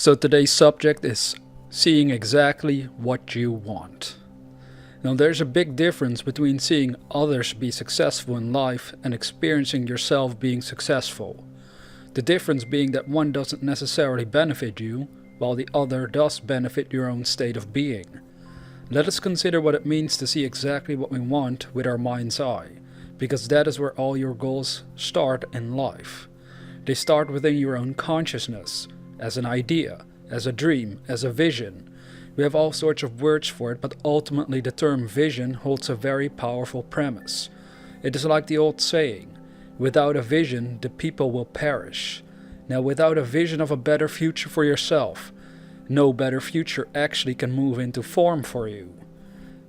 So today's subject is seeing exactly what you want. Now there's a big difference between seeing others be successful in life and experiencing yourself being successful. The difference being that one doesn't necessarily benefit you, while the other does benefit your own state of being. Let us consider what it means to see exactly what we want with our mind's eye, because that is where all your goals start in life. They start within your own consciousness, as an idea, as a dream, as a vision. We have all sorts of words for it, but ultimately the term vision holds a very powerful premise. It is like the old saying, without a vision, the people will perish. Now, without a vision of a better future for yourself, no better future actually can move into form for you.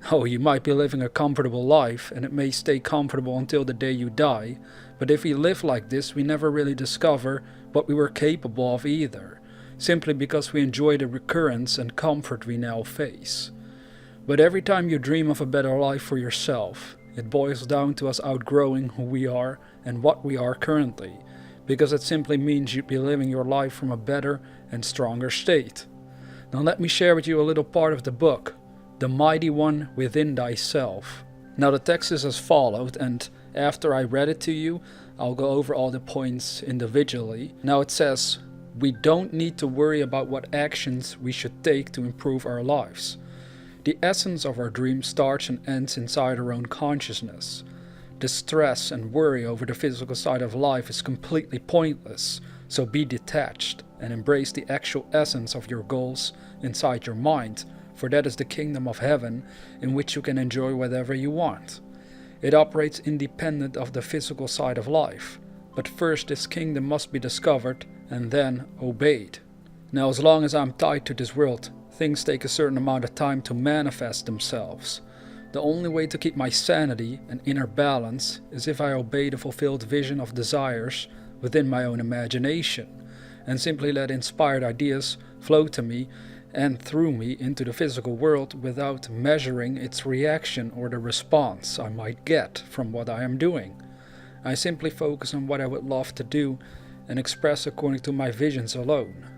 Oh, you might be living a comfortable life, and it may stay comfortable until the day you die, but if we live like this, we never really discover what we were capable of either, simply because we enjoy the recurrence and comfort we now face. But every time you dream of a better life for yourself, it boils down to us outgrowing who we are and what we are currently, because it simply means you'd be living your life from a better and stronger state. Now let me share with you a little part of the book, The Mighty One Within Thyself. Now the text is as followed, and after I read it to you, I'll go over all the points individually. Now it says, we don't need to worry about what actions we should take to improve our lives. The essence of our dream starts and ends inside our own consciousness. The stress and worry over the physical side of life is completely pointless, so be detached and embrace the actual essence of your goals inside your mind, for that is the kingdom of heaven in which you can enjoy whatever you want. It operates independent of the physical side of life, but first this kingdom must be discovered and then obeyed. Now, as long as I'm tied to this world, things take a certain amount of time to manifest themselves. The only way to keep my sanity and inner balance is if I obey the fulfilled vision of desires within my own imagination, and simply let inspired ideas flow to me and through me into the physical world without measuring its reaction or the response I might get from what I am doing. I simply focus on what I would love to do and express according to my visions alone.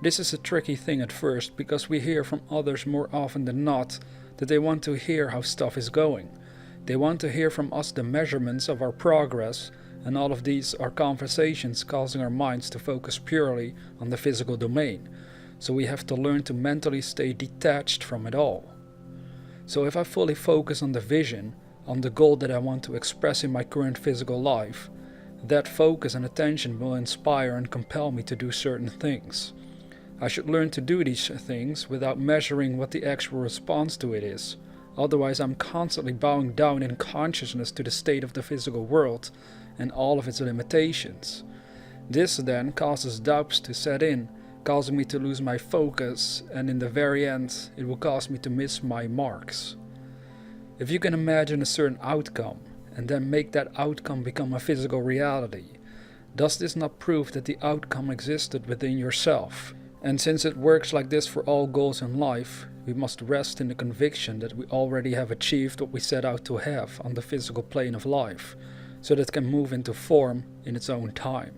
This is a tricky thing at first, because we hear from others more often than not that they want to hear how stuff is going. They want to hear from us the measurements of our progress, and all of these are conversations causing our minds to focus purely on the physical domain. So we have to learn to mentally stay detached from it all. So if I fully focus on the vision, on the goal that I want to express in my current physical life, that focus and attention will inspire and compel me to do certain things. I should learn to do these things without measuring what the actual response to it is. Otherwise, I'm constantly bowing down in consciousness to the state of the physical world and all of its limitations. This then causes doubts to set in, causing me to lose my focus, and in the very end, it will cause me to miss my marks. If you can imagine a certain outcome, and then make that outcome become a physical reality, does this not prove that the outcome existed within yourself? And since it works like this for all goals in life, we must rest in the conviction that we already have achieved what we set out to have on the physical plane of life, so that it can move into form in its own time.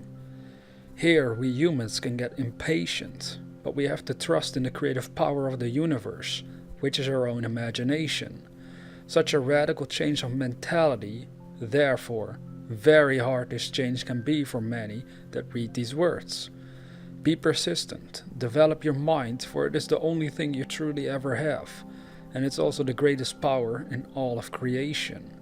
Here, we humans can get impatient, but we have to trust in the creative power of the universe, which is our own imagination. Such a radical change of mentality, therefore, very hard this change can be for many that read these words. Be persistent, develop your mind, for it is the only thing you truly ever have, and it's also the greatest power in all of creation.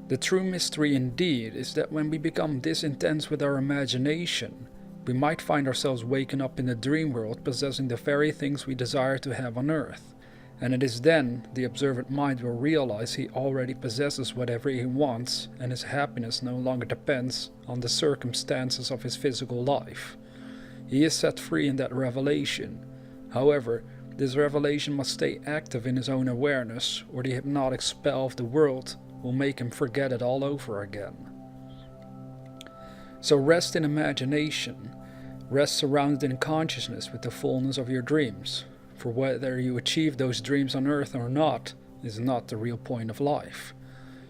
The true mystery indeed is that when we become this intense with our imagination, we might find ourselves waking up in the dream world possessing the very things we desire to have on earth. And it is then the observant mind will realize he already possesses whatever he wants, and his happiness no longer depends on the circumstances of his physical life. He is set free in that revelation. However, this revelation must stay active in his own awareness, or the hypnotic spell of the world will make him forget it all over again. So rest in imagination, rest surrounded in consciousness with the fullness of your dreams. For whether you achieve those dreams on earth or not is not the real point of life.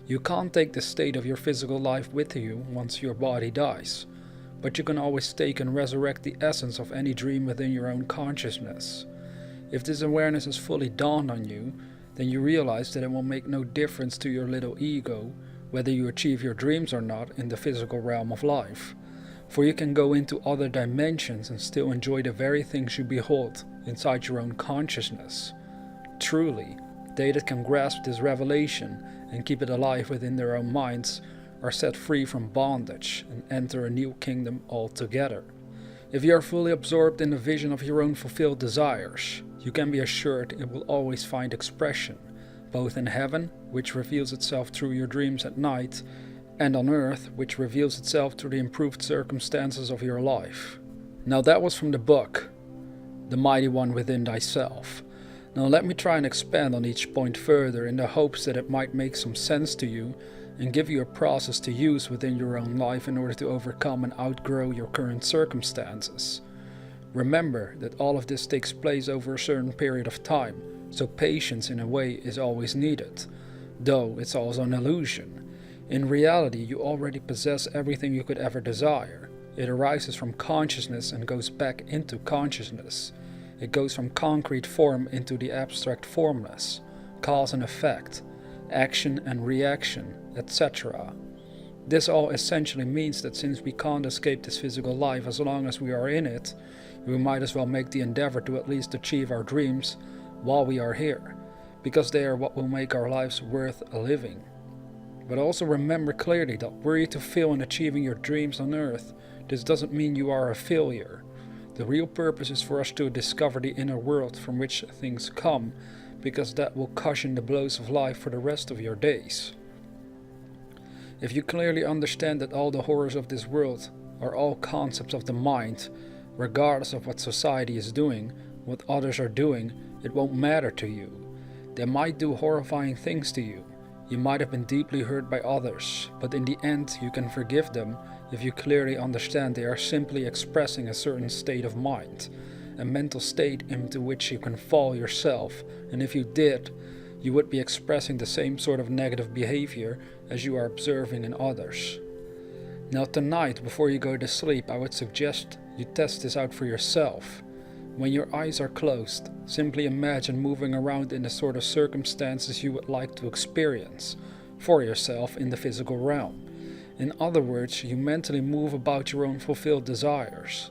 You can't take the state of your physical life with you once your body dies, but you can always take and resurrect the essence of any dream within your own consciousness. If this awareness has fully dawned on you, then you realize that it will make no difference to your little ego whether you achieve your dreams or not in the physical realm of life. For you can go into other dimensions and still enjoy the very things you behold inside your own consciousness. Truly, they that can grasp this revelation and keep it alive within their own minds are set free from bondage and enter a new kingdom altogether. If you are fully absorbed in the vision of your own fulfilled desires, you can be assured it will always find expression, both in heaven, which reveals itself through your dreams at night, and on earth, which reveals itself through the improved circumstances of your life. Now that was from the book, The Mighty One Within Thyself. Now let me try and expand on each point further in the hopes that it might make some sense to you and give you a process to use within your own life in order to overcome and outgrow your current circumstances. Remember that all of this takes place over a certain period of time, so patience in a way is always needed, though it's also an illusion. In reality, you already possess everything you could ever desire. It arises from consciousness and goes back into consciousness. It goes from concrete form into the abstract formless, cause and effect, action and reaction, etc. This all essentially means that since we can't escape this physical life as long as we are in it, we might as well make the endeavor to at least achieve our dreams while we are here, because they are what will make our lives worth a living. But also remember clearly that were you to fail in achieving your dreams on earth, this doesn't mean you are a failure. The real purpose is for us to discover the inner world from which things come, because that will cushion the blows of life for the rest of your days. If you clearly understand that all the horrors of this world are all concepts of the mind, regardless of what society is doing, what others are doing, it won't matter to you. They might do horrifying things to you. You might have been deeply hurt by others, but in the end you can forgive them if you clearly understand they are simply expressing a certain state of mind, a mental state into which you can fall yourself, and if you did, you would be expressing the same sort of negative behavior as you are observing in others. Now tonight, before you go to sleep, I would suggest you test this out for yourself. When your eyes are closed, simply imagine moving around in the sort of circumstances you would like to experience for yourself in the physical realm. In other words, you mentally move about your own fulfilled desires.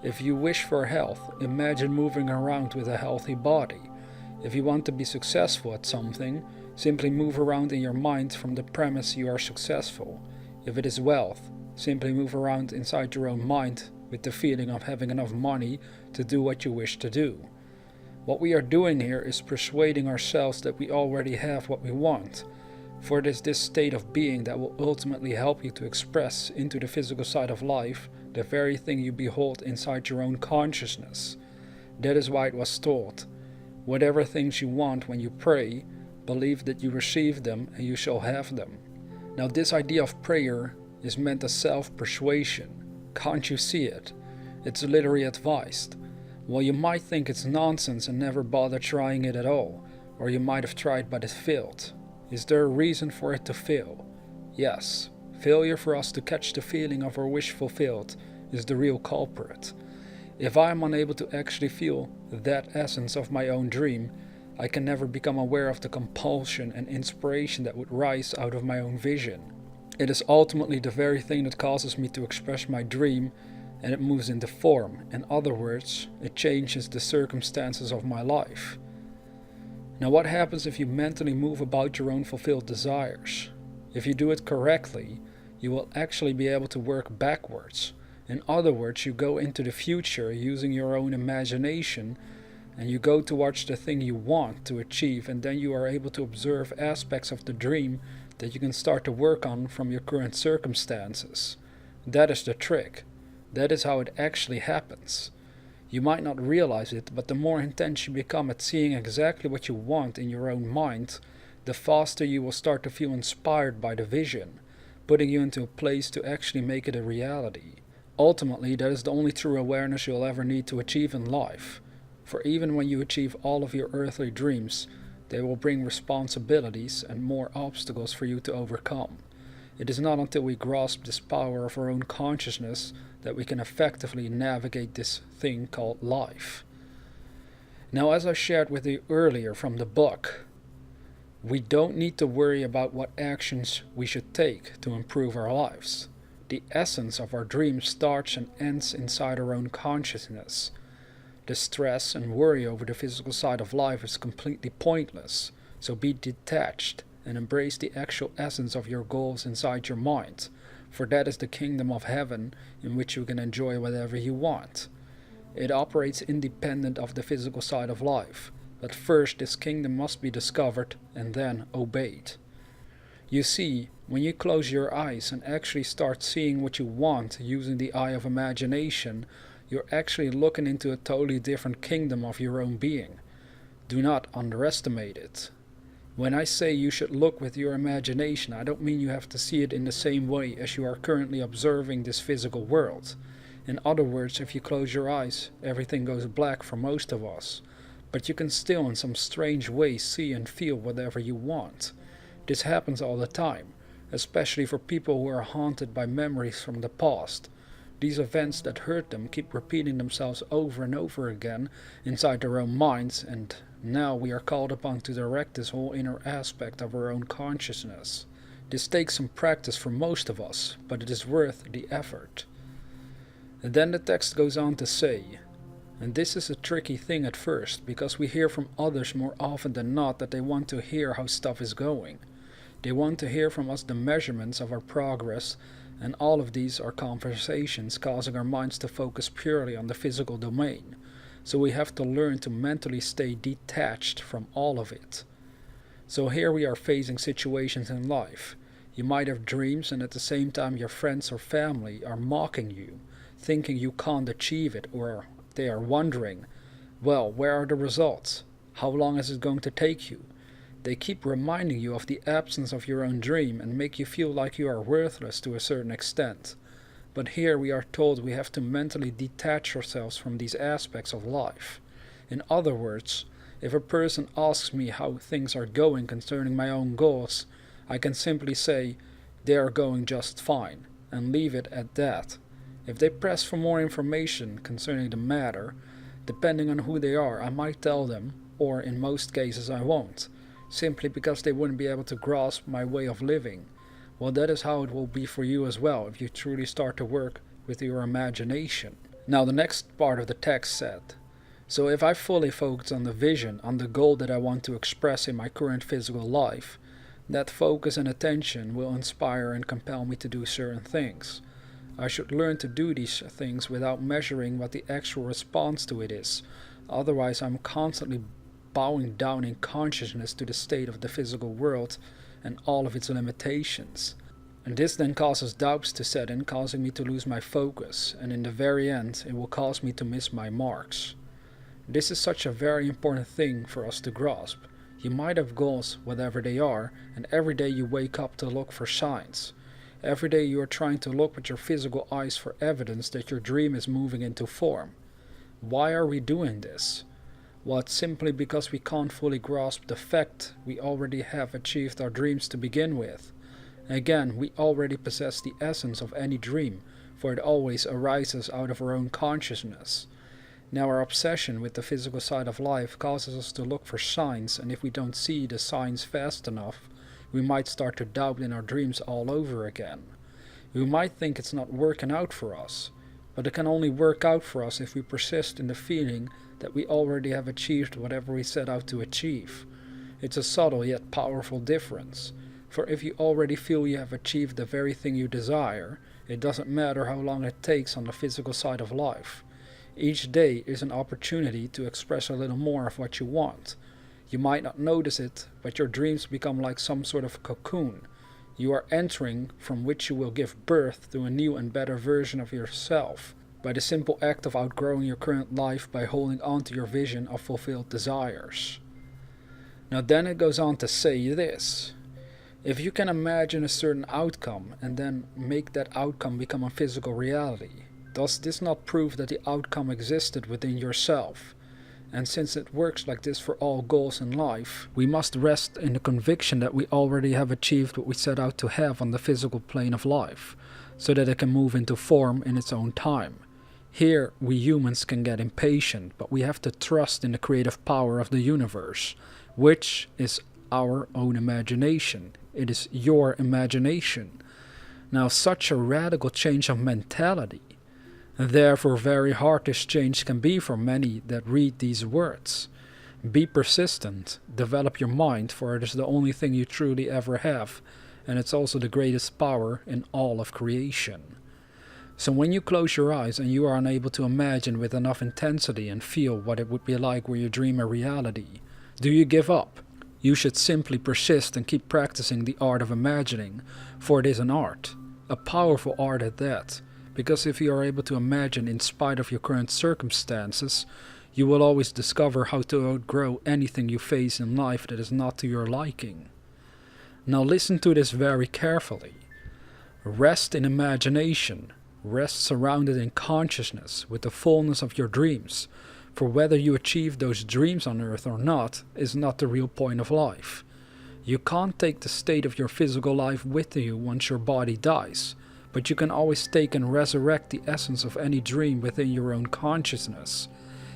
If you wish for health, imagine moving around with a healthy body. If you want to be successful at something, simply move around in your mind from the premise you are successful. If it is wealth, simply move around inside your own mind with the feeling of having enough money to do what you wish to do. What we are doing here is persuading ourselves that we already have what we want, for it is this state of being that will ultimately help you to express into the physical side of life the very thing you behold inside your own consciousness. That is why it was told, whatever things you want when you pray, believe that you receive them and you shall have them. Now this idea of prayer is meant as self-persuasion. Can't you see it? It's literally advised. Well, you might think it's nonsense and never bother trying it at all, or you might have tried but it failed. Is there a reason for it to fail? Yes, failure for us to catch the feeling of our wish fulfilled is the real culprit. If I am unable to actually feel that essence of my own dream, I can never become aware of the compulsion and inspiration that would rise out of my own vision. It is ultimately the very thing that causes me to express my dream, and it moves into form. In other words, it changes the circumstances of my life. Now what happens if you mentally move about your own fulfilled desires? If you do it correctly, you will actually be able to work backwards. In other words, you go into the future using your own imagination, and you go towards the thing you want to achieve, and then you are able to observe aspects of the dream that you can start to work on from your current circumstances. That is the trick. That is how it actually happens. You might not realize it, but the more intense you become at seeing exactly what you want in your own mind, the faster you will start to feel inspired by the vision, putting you into a place to actually make it a reality. Ultimately, that is the only true awareness you'll ever need to achieve in life. For even when you achieve all of your earthly dreams, they will bring responsibilities and more obstacles for you to overcome. It is not until we grasp this power of our own consciousness that we can effectively navigate this thing called life. Now, as I shared with you earlier from the book, we don't need to worry about what actions we should take to improve our lives. The essence of our dream starts and ends inside our own consciousness. The stress and worry over the physical side of life is completely pointless, so be detached and embrace the actual essence of your goals inside your mind, for that is the kingdom of heaven in which you can enjoy whatever you want. It operates independent of the physical side of life, but first this kingdom must be discovered and then obeyed. You see, when you close your eyes and actually start seeing what you want using the eye of imagination, you're actually looking into a totally different kingdom of your own being. Do not underestimate it. When I say you should look with your imagination, I don't mean you have to see it in the same way as you are currently observing this physical world. In other words, if you close your eyes, everything goes black for most of us, but you can still in some strange way see and feel whatever you want. This happens all the time, especially for people who are haunted by memories from the past. These events that hurt them keep repeating themselves over and over again inside their own minds, and now we are called upon to direct this whole inner aspect of our own consciousness. This takes some practice for most of us, but it is worth the effort. And then the text goes on to say, and this is a tricky thing at first, because we hear from others more often than not that they want to hear how stuff is going. They want to hear from us the measurements of our progress, and all of these are conversations causing our minds to focus purely on the physical domain. So we have to learn to mentally stay detached from all of it. So here we are facing situations in life. You might have dreams, and at the same time your friends or family are mocking you, thinking you can't achieve it, or they are wondering, well, where are the results? How long is it going to take you? They keep reminding you of the absence of your own dream and make you feel like you are worthless to a certain extent. But here we are told we have to mentally detach ourselves from these aspects of life. In other words, if a person asks me how things are going concerning my own goals, I can simply say, they are going just fine, and leave it at that. If they press for more information concerning the matter, depending on who they are, I might tell them, or in most cases I won't, simply because they wouldn't be able to grasp my way of living. Well, that is how it will be for you as well if you truly start to work with your imagination. Now the next part of the text said, so if I fully focus on the vision, on the goal that I want to express in my current physical life, that focus and attention will inspire and compel me to do certain things. I should learn to do these things without measuring what the actual response to it is. Otherwise, I'm constantly bowing down in consciousness to the state of the physical world and all of its limitations. And this then causes doubts to set in, causing me to lose my focus, and in the very end it will cause me to miss my marks. This is such a very important thing for us to grasp. You might have goals, whatever they are, and every day you wake up to look for signs. Every day you are trying to look with your physical eyes for evidence that your dream is moving into form. Why are we doing this? Well, it's simply because we can't fully grasp the fact we already have achieved our dreams to begin with. Again, we already possess the essence of any dream, for it always arises out of our own consciousness. Now our obsession with the physical side of life causes us to look for signs, and if we don't see the signs fast enough, we might start to doubt in our dreams all over again. We might think it's not working out for us, but it can only work out for us if we persist in the feeling that we already have achieved whatever we set out to achieve. It's a subtle yet powerful difference, for if you already feel you have achieved the very thing you desire, it doesn't matter how long it takes on the physical side of life. Each day is an opportunity to express a little more of what you want. You might not notice it, but your dreams become like some sort of cocoon. You are entering from which you will give birth to a new and better version of yourself, by the simple act of outgrowing your current life by holding on to your vision of fulfilled desires. Now then it goes on to say this. If you can imagine a certain outcome and then make that outcome become a physical reality, does this not prove that the outcome existed within yourself? And since it works like this for all goals in life, we must rest in the conviction that we already have achieved what we set out to have on the physical plane of life, so that it can move into form in its own time. Here, we humans can get impatient, but we have to trust in the creative power of the universe, which is our own imagination. It is your imagination. Now, such a radical change of mentality. Therefore, very hard this change can be for many that read these words. Be persistent, develop your mind, for it is the only thing you truly ever have, and it's also the greatest power in all of creation. So when you close your eyes and you are unable to imagine with enough intensity and feel what it would be like were your dream a reality, do you give up? You should simply persist and keep practicing the art of imagining, for it is an art, a powerful art at that. Because if you are able to imagine in spite of your current circumstances, you will always discover how to outgrow anything you face in life that is not to your liking. Now listen to this very carefully. Rest in imagination. Rest surrounded in consciousness with the fullness of your dreams. For whether you achieve those dreams on earth or not is not the real point of life. You can't take the state of your physical life with you once your body dies. But you can always take and resurrect the essence of any dream within your own consciousness.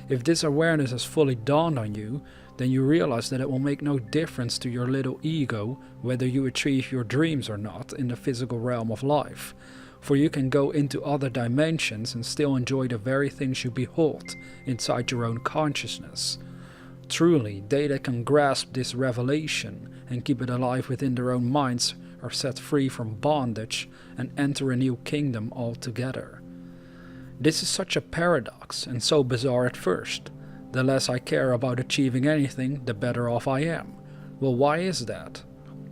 If this awareness has fully dawned on you, then you realize that it will make no difference to your little ego whether you achieve your dreams or not in the physical realm of life. For you can go into other dimensions and still enjoy the very things you behold inside your own consciousness. Truly, they that can grasp this revelation and keep it alive within their own minds are set free from bondage and enter a new kingdom altogether. This is such a paradox and so bizarre at first. The less I care about achieving anything, the better off I am. Well, why is that?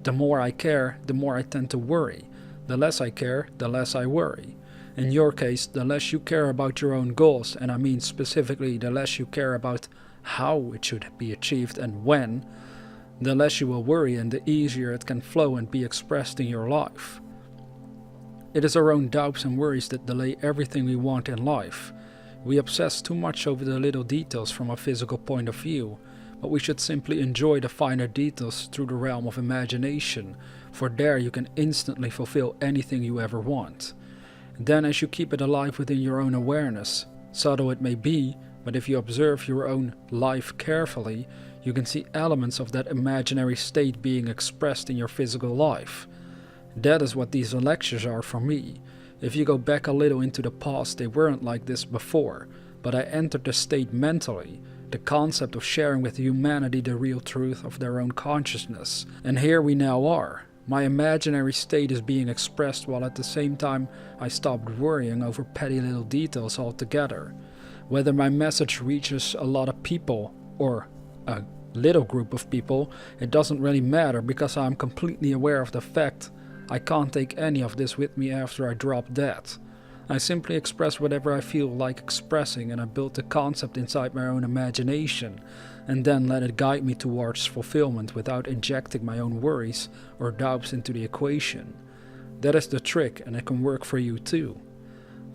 The more I care, the more I tend to worry. The less I care, the less I worry. In your case, the less you care about your own goals, and I mean specifically the less you care about how it should be achieved and when, the less you will worry and the easier it can flow and be expressed in your life. It is our own doubts and worries that delay everything we want in life. We obsess too much over the little details from a physical point of view, but we should simply enjoy the finer details through the realm of imagination, for there you can instantly fulfill anything you ever want. Then as you keep it alive within your own awareness, subtle it may be, but if you observe your own life carefully, you can see elements of that imaginary state being expressed in your physical life. That is what these lectures are for me. If you go back a little into the past, they weren't like this before, but I entered the state mentally, the concept of sharing with humanity the real truth of their own consciousness. And here we now are. My imaginary state is being expressed while at the same time I stopped worrying over petty little details altogether. Whether my message reaches a lot of people or a little group of people, it doesn't really matter because I'm completely aware of the fact I can't take any of this with me after I drop dead. I simply express whatever I feel like expressing, and I build the concept inside my own imagination and then let it guide me towards fulfillment without injecting my own worries or doubts into the equation. That is the trick, and it can work for you too.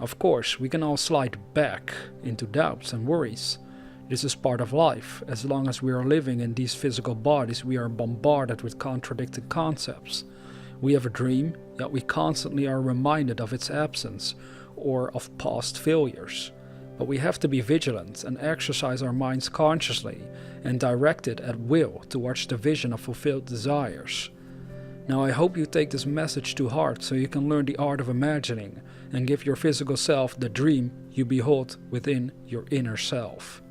Of course, we can all slide back into doubts and worries. This is part of life. As long as we are living in these physical bodies, we are bombarded with contradicting concepts. We have a dream, yet we constantly are reminded of its absence or of past failures. But we have to be vigilant and exercise our minds consciously and direct it at will towards the vision of fulfilled desires. Now I hope you take this message to heart so you can learn the art of imagining and give your physical self the dream you behold within your inner self.